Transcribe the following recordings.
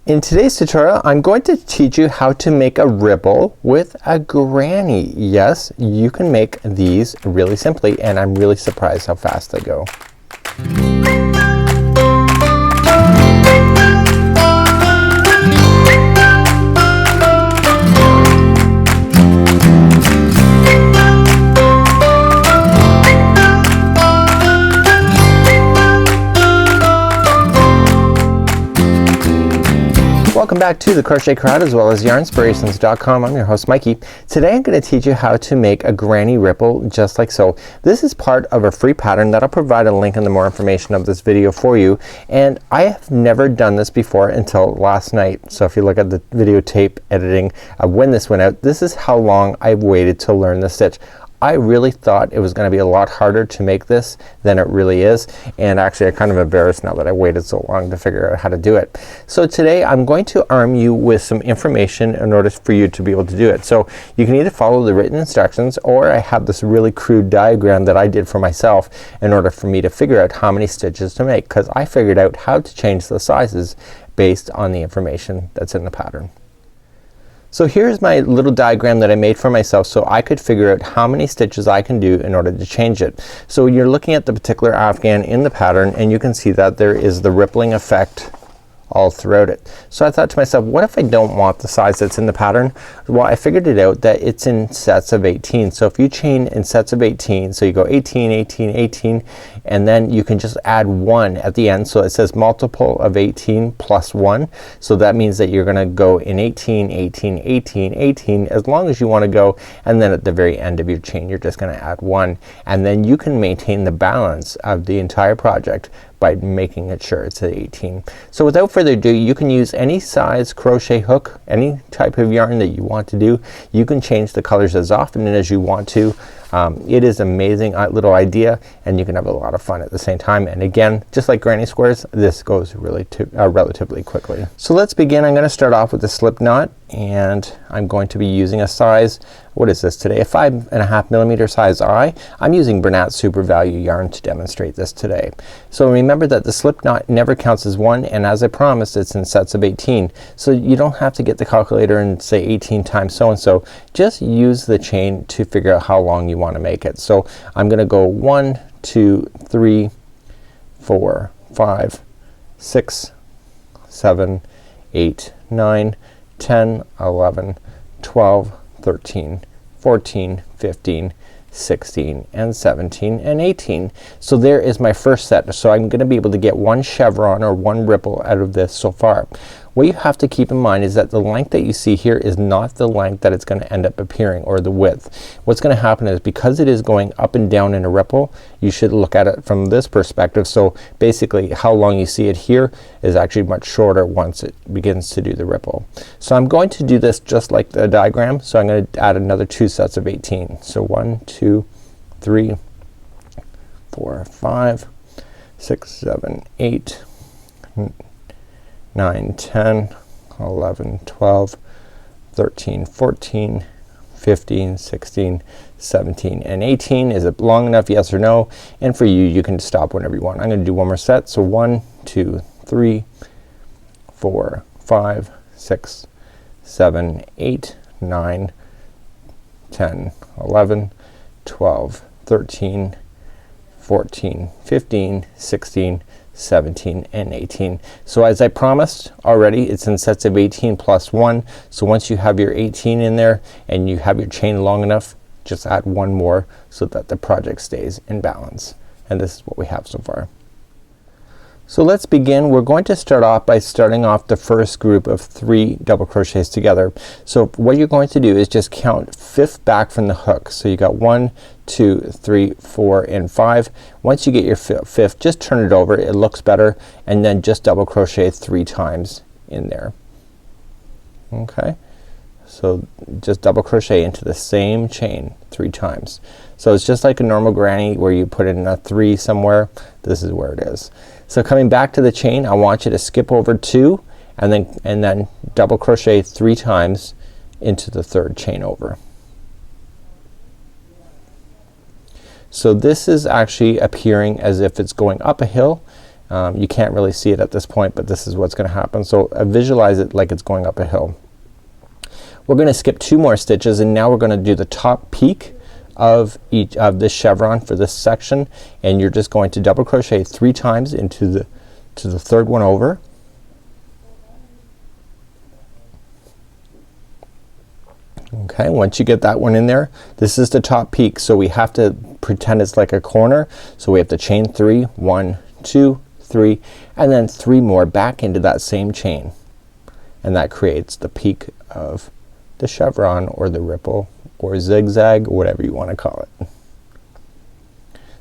In today's tutorial I'm going to teach you how to make a ripple with a granny. Yes, you can make these really simply, and I'm really surprised how fast they go. Welcome back to the Crochet Crowd as well as yarnspirations.com. I'm your host Mikey. Today I'm going to teach you how to make a granny ripple just like so. This is part of a free pattern that I'll provide a link in the more information of this video for you, and I have never done this before until last night. So if you look at the videotape editing of when this went out, this is how long I've waited to learn the stitch. I really thought it was gonna be a lot harder to make this than it really is, and actually I'm kind of embarrassed now that I waited so long to figure out how to do it. So today I'm going to arm you with some information in order for you to be able to do it. So you can either follow the written instructions, or I have this really crude diagram that I did for myself in order for me to figure out how many stitches to make, because I figured out how to change the sizes based on the information that's in the pattern. So here's my little diagram that I made for myself so I could figure out how many stitches I can do in order to change it. So you're looking at the particular Afghan in the pattern, and you can see that there is the rippling effect all throughout it. So I thought to myself, what if I don't want the size that's in the pattern? Well, I figured it out that it's in sets of 18. So if you chain in sets of 18, so you go 18, 18, 18, and then you can just add 1 at the end. So it says multiple of 18 plus 1. So that means that you're gonna go in 18, 18, 18, 18 as long as you want to go, and then at the very end of your chain you're just gonna add 1, and then you can maintain the balance of the entire project by making it sure it's at 18. So without further ado, you can use any size crochet hook, any type of yarn that you want to do. You can change the colors as often as you want to. It is amazing little idea, and you can have a lot of fun at the same time. And again, just like granny squares, this goes really relatively quickly. So let's begin. I'm gonna start off with a slip knot, and I'm going to be using a size, what is this today, a 5.5 millimeter size I. I'm using Bernat Super Value yarn to demonstrate this today. So remember that the slip knot never counts as one, and as I promised, it's in sets of 18. So you don't have to get the calculator and say 18 times so and so. Just use the chain to figure out how long you want to make it. So I'm gonna go 1, 2, 3, 4, 5, 6, 7, 8, 9, 10, 11, 12, 13, 14, 15, 16, and 17, and 18. So there is my first set. So I'm gonna be able to get one chevron or one ripple out of this so far. What you have to keep in mind is that the length that you see here is not the length that it's gonna end up appearing, or the width. What's gonna happen is, because it is going up and down in a ripple, you should look at it from this perspective. So basically how long you see it here is actually much shorter once it begins to do the ripple. So I'm going to do this just like the diagram. So I'm gonna add another 2 sets of 18. So 1, 2, 3, 4, 5, 6, 7, 8, 9, 10, 11, 12, 13, 14, 15, 16, 17, and 18. Is it long enough? Yes or no? And for you, you can stop whenever you want. I'm gonna do one more set. So 1, 2, 3, 4, 5, 6, 7, 8, 9, 10, 11, 12, 13, 14, 15, 16, 17, and 18. So as I promised already, it's in sets of 18 plus 1. So once you have your 18 in there and you have your chain long enough, just add 1 more so that the project stays in balance. And this is what we have so far. So let's begin. We're going to start off by starting off the first group of 3 double crochets together. So what you're going to do is just count 5th back from the hook. So you got 1, 2, 3, 4, and 5. Once you get your 5th, just turn it over. It looks better, and then just double crochet 3 times in there. Okay. So just double crochet into the same chain 3 times. So it's just like a normal granny where you put in a 3 somewhere. This is where it is. So coming back to the chain, I want you to skip over 2 and then double crochet 3 times into the 3rd chain over. So this is actually appearing as if it's going up a hill, You can't really see it at this point, but this is what's gonna happen. So visualize it like it's going up a hill. We're gonna skip 2 more stitches, and now we're gonna do the top peak of each of this chevron for this section, and you're just going to double crochet 3 times into the third one over. Okay, once you get that one in there, this is the top peak, so we have to pretend it's like a corner. So we have to chain 3, 1, 2, 3, and then 3 more back into that same chain, and that creates the peak of the chevron or the ripple or zigzag, whatever you want to call it.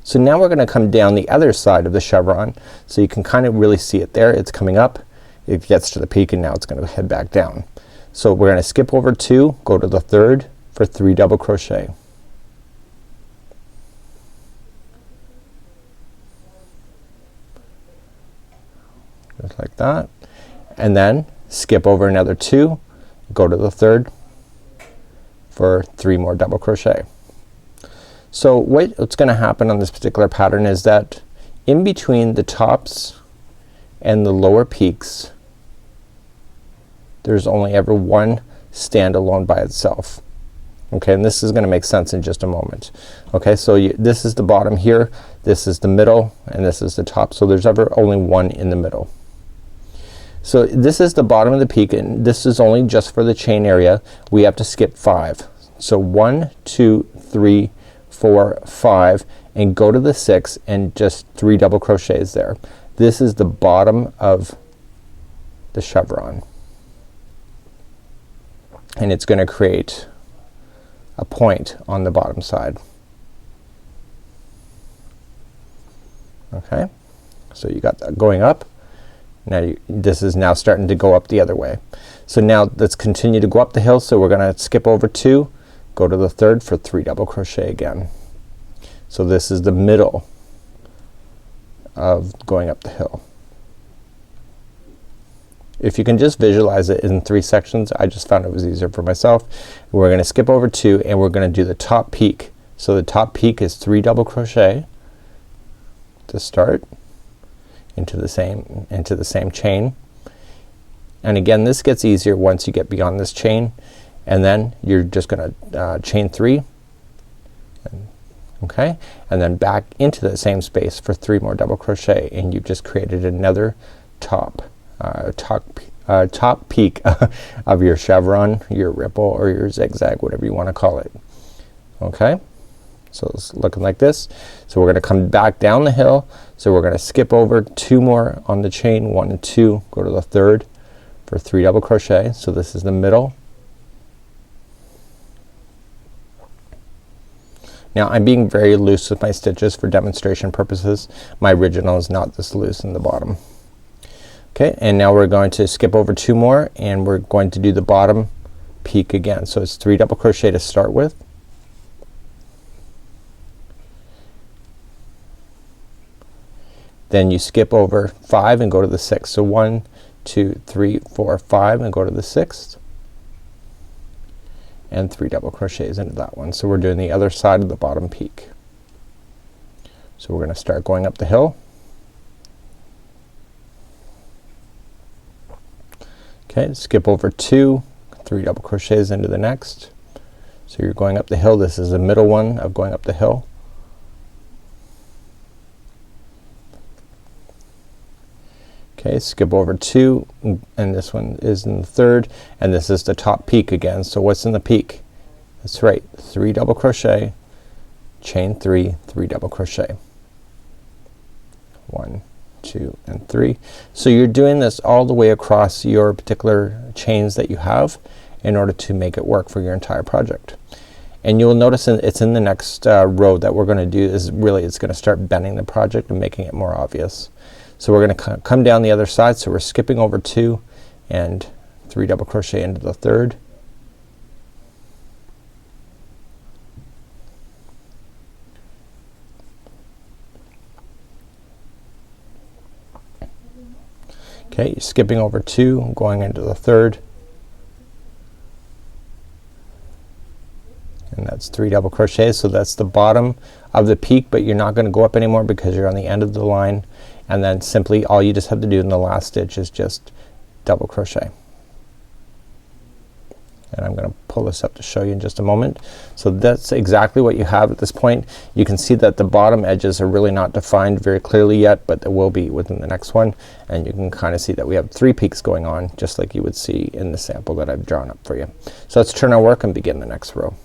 So now we're gonna come down the other side of the chevron, so you can kind of really see it there. It's coming up, it gets to the peak, and now it's gonna head back down. So we're gonna skip over 2, go to the third for 3 double crochet. Just like that, and then skip over another 2, go to the third for 3 more double crochet. So what's gonna happen on this particular pattern is that in between the tops and the lower peaks, there's only ever one standalone by itself. Okay, and this is gonna make sense in just a moment. Okay, so this is the bottom here, this is the middle, and this is the top. So there's ever only one in the middle. So this is the bottom of the peak, and this is only just for the chain area. We have to skip 5. So 1, 2, 3, 4, 5, and go to the 6 and just 3 double crochets there. This is the bottom of the chevron, and it's gonna create a point on the bottom side. Okay, so you got that going up. Now this is now starting to go up the other way. So now let's continue to go up the hill. So we're gonna skip over 2, go to the third for 3 double crochet again. So this is the middle of going up the hill. If you can just visualize it in 3 sections, I just found it was easier for myself. We're gonna skip over 2, and we're gonna do the top peak. So the top peak is 3 double crochet to start into the same chain, and again this gets easier once you get beyond this chain, and then you're just gonna chain 3, okay, and then back into the same space for 3 more double crochet, and you've just created another top peak of your chevron, your ripple, or your zigzag, whatever you want to call it. Okay, so it's looking like this. So we're gonna come back down the hill. So we're gonna skip over 2 more on the chain, 1 and 2, go to the third for 3 double crochet. So this is the middle. Now I'm being very loose with my stitches for demonstration purposes. My original is not this loose in the bottom. Okay, and now we're going to skip over 2 more, and we're going to do the bottom peak again. So it's 3 double crochet to start with. Then you skip over 5 and go to the 6th. So 1, 2, 3, 4, 5, and go to the 6th, and 3 double crochets into that one. So we're doing the other side of the bottom peak. So we're gonna start going up the hill. Okay, skip over 2, 3 double crochets into the next. So you're going up the hill. This is the middle one of going up the hill. Okay, skip over 2, and this one is in the third, and this is the top peak again. So what's in the peak? That's right, 3 double crochet, chain 3, 3 double crochet. 1, 2, and 3. So you're doing this all the way across your particular chains that you have in order to make it work for your entire project. And you'll notice it's in the next row that we're gonna do is really it's gonna start bending the project and making it more obvious. So we're gonna come down the other side. So we're skipping over 2 and 3 double crochet into the third. Okay, skipping over 2, going into the third, and that's 3 double crochets. So that's the bottom of the peak, but you're not gonna go up anymore because you're on the end of the line. and then simply all you just have to do in the last stitch is just double crochet. And I'm gonna pull this up to show you in just a moment. So that's exactly what you have at this point. You can see that the bottom edges are really not defined very clearly yet, but they will be within the next one, and you can kind of see that we have 3 peaks going on, just like you would see in the sample that I've drawn up for you. So let's turn our work and begin the next row.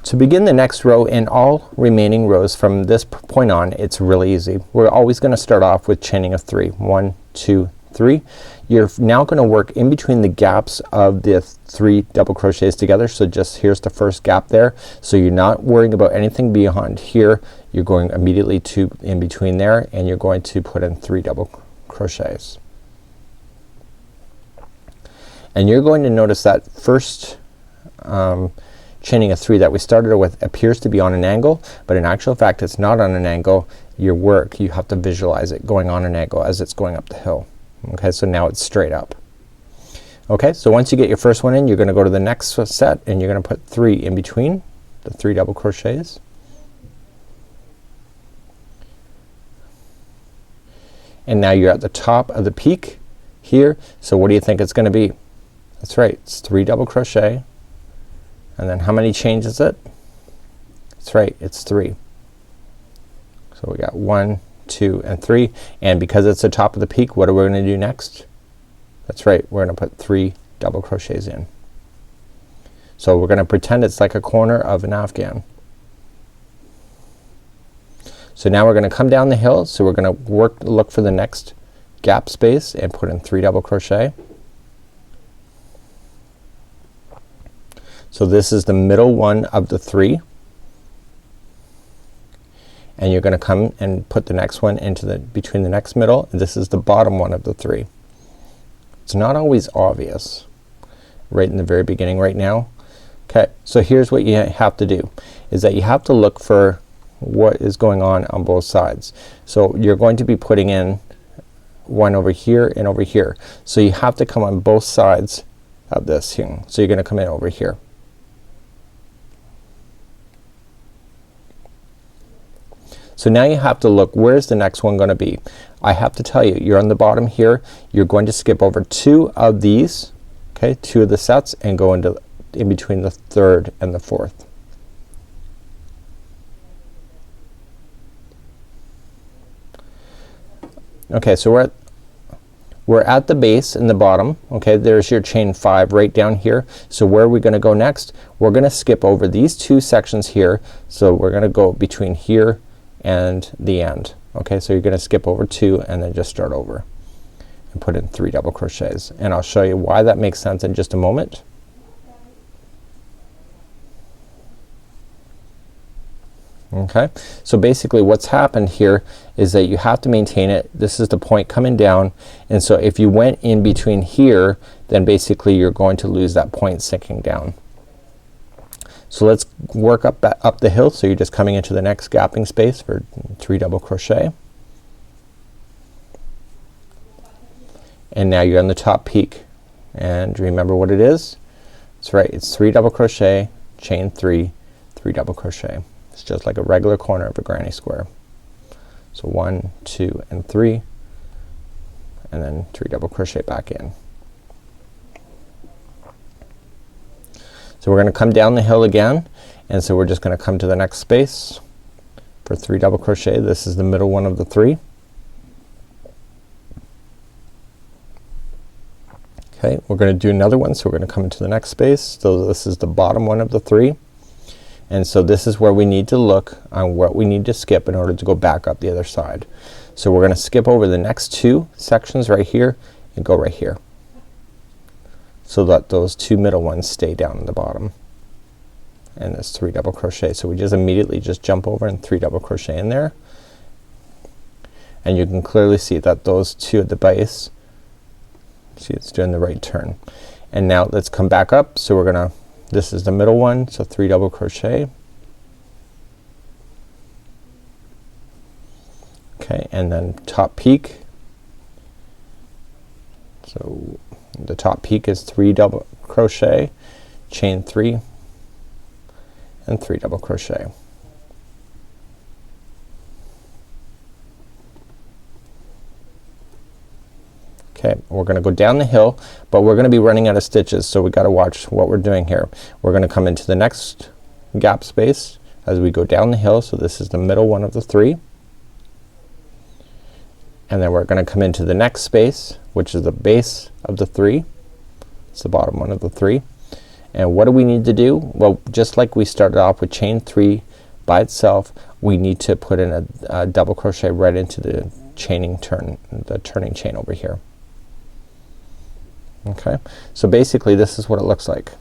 To begin the next row in all remaining rows from this point on, it's really easy. We're always gonna start off with chaining of 3. 1, 2, 3. You're now gonna work in between the gaps of the 3 double crochets together. So just here's the first gap there. So you're not worrying about anything beyond here. You're going immediately to in between there, and you're going to put in 3 double crochets. And you're going to notice that first chaining of 3 that we started with appears to be on an angle, but in actual fact it's not on an angle. Your work, you have to visualize it going on an angle as it's going up the hill. Okay, so now it's straight up. Okay, so once you get your first one in, you're gonna go to the next set and you're gonna put 3 in between the 3 double crochets. And now you're at the top of the peak here. So what do you think it's gonna be? That's right, it's 3 double crochet. And then how many chains is it? That's right, it's 3. So we got 1, 2, and 3, and because it's the top of the peak, what are we gonna do next? That's right, we're gonna put 3 double crochets in. So we're gonna pretend it's like a corner of an Afghan. So now we're gonna come down the hill, so we're gonna look for the next gap space and put in 3 double crochet. So this is the middle one of the 3, and you're gonna come and put the next one into the between the next middle, and this is the bottom one of the 3. It's not always obvious right in the very beginning right now. Okay, so here's what you have to do, is that you have to look for what is going on both sides. So you're going to be putting in one over here and over here. So you have to come on both sides of this here. So you're gonna come in over here. So now you have to look, where's the next one gonna be? I have to tell you, you're on the bottom here. You're going to skip over 2 of these, okay, 2 of the sets, and go into in between the 3rd and the 4th. Okay, so we're at the base in the bottom. Okay, there's your chain 5 right down here. So where are we gonna go next? We're gonna skip over these 2 sections here. So we're gonna go between here and the end. Okay, so you're gonna skip over 2 and then just start over and put in 3 double crochets, and I'll show you why that makes sense in just a moment. Okay, so basically what's happened here is that you have to maintain it. This is the point coming down, and so if you went in between here, then basically you're going to lose that point sinking down. So let's work up the hill. So you're just coming into the next gapping space for 3 double crochet, and now you're on the top peak, and remember what it is. That's right, it's 3 double crochet, chain 3, 3 double crochet. It's just like a regular corner of a granny square. So 1, 2, and 3, and then 3 double crochet back in. So we're gonna come down the hill again, and so we're just gonna come to the next space for 3 double crochet. This is the middle one of the 3. Okay, we're gonna do another one, so we're gonna come into the next space. So this is the bottom one of the 3, and so this is where we need to look on what we need to skip in order to go back up the other side. So we're gonna skip over the next 2 sections right here and go right here, so that those 2 middle ones stay down in the bottom, and there's 3 double crochet. So we just immediately just jump over and 3 double crochet in there, and you can clearly see that those 2 at the base, see it's doing the right turn. And now let's come back up. So we're gonna, this is the middle one, so 3 double crochet. Okay, and then top peak. So the top peak is 3 double crochet, chain 3, and 3 double crochet. Okay, we're gonna go down the hill, but we're gonna be running out of stitches, so we gotta watch what we're doing here. We're gonna come into the next gap space as we go down the hill, so this is the middle one of the 3, and then we're gonna come into the next space, which is the base of the 3. It's the bottom one of the 3. And what do we need to do? Well, just like we started off with chain 3 by itself, we need to put in a double crochet right into the chaining the turning chain over here. Okay, so basically this is what it looks like.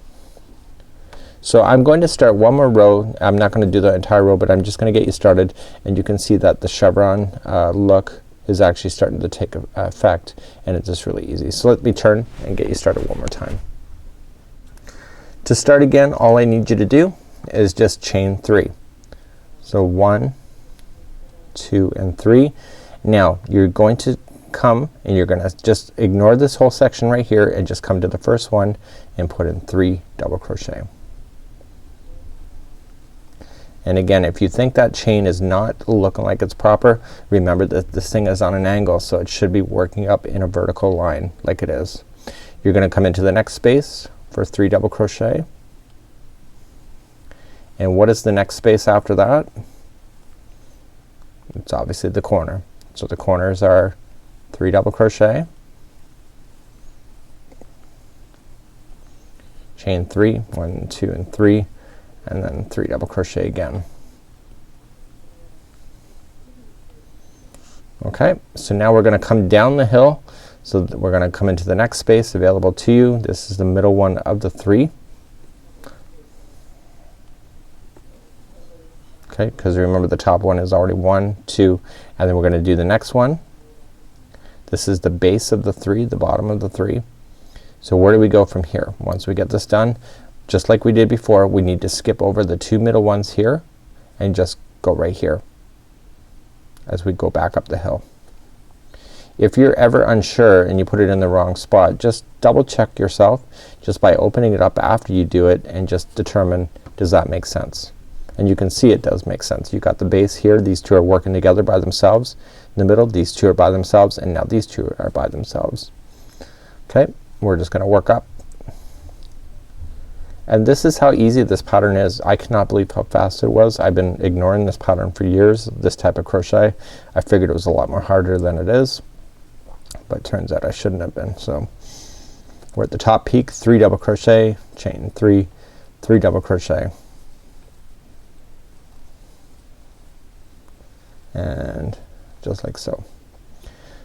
So I'm going to start one more row. I'm not gonna do the entire row, but I'm just gonna get you started, and you can see that the chevron look is actually starting to take effect, and it's just really easy. So let me turn and get you started one more time. To start again, all I need you to do is just chain 3. So 1, 2 and 3. Now you're going to come and you're gonna just ignore this whole section right here and just come to the first one and put in 3 double crochet. And again, if you think that chain is not looking like it's proper, remember that this thing is on an angle, so it should be working up in a vertical line like it is. You're gonna come into the next space for 3 double crochet. And what is the next space after that? It's obviously the corner. So the corners are 3 double crochet, chain 3, 1, 2 and 3, and then 3 double crochet again. Okay, so now we're gonna come down the hill, so that we're gonna come into the next space available to you. This is the middle one of the 3. Okay, because remember the top one is already 1, 2, and then we're gonna do the next one. This is the base of the 3, the bottom of the 3. So where do we go from here? Once we get this done, just like we did before, we need to skip over the 2 middle ones here and just go right here as we go back up the hill. If you're ever unsure and you put it in the wrong spot, just double check yourself just by opening it up after you do it and just determine, does that make sense? And you can see it does make sense. You got the base here, these 2 are working together by themselves. In the middle, these 2 are by themselves, and now these 2 are by themselves. Okay, we're just gonna work up. And this is how easy this pattern is. I cannot believe how fast it was. I've been ignoring this pattern for years, this type of crochet. I figured it was a lot more harder than it is, but it turns out I shouldn't have been. So we're at the top peak, 3 double crochet, chain 3, 3 double crochet, and just like so.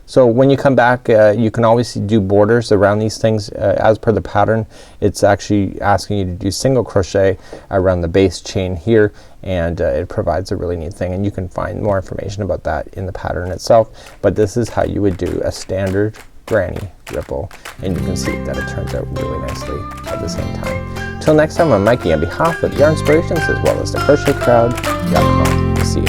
So when you come back, you can always do borders around these things. As per the pattern, it's actually asking you to do single crochet around the base chain here, and it provides a really neat thing, and you can find more information about that in the pattern itself. But this is how you would do a standard granny ripple, and you can see that it turns out really nicely at the same time. Till next time, I'm Mikey on behalf of Yarnspirations as well as the crochetcrowd.com. See you.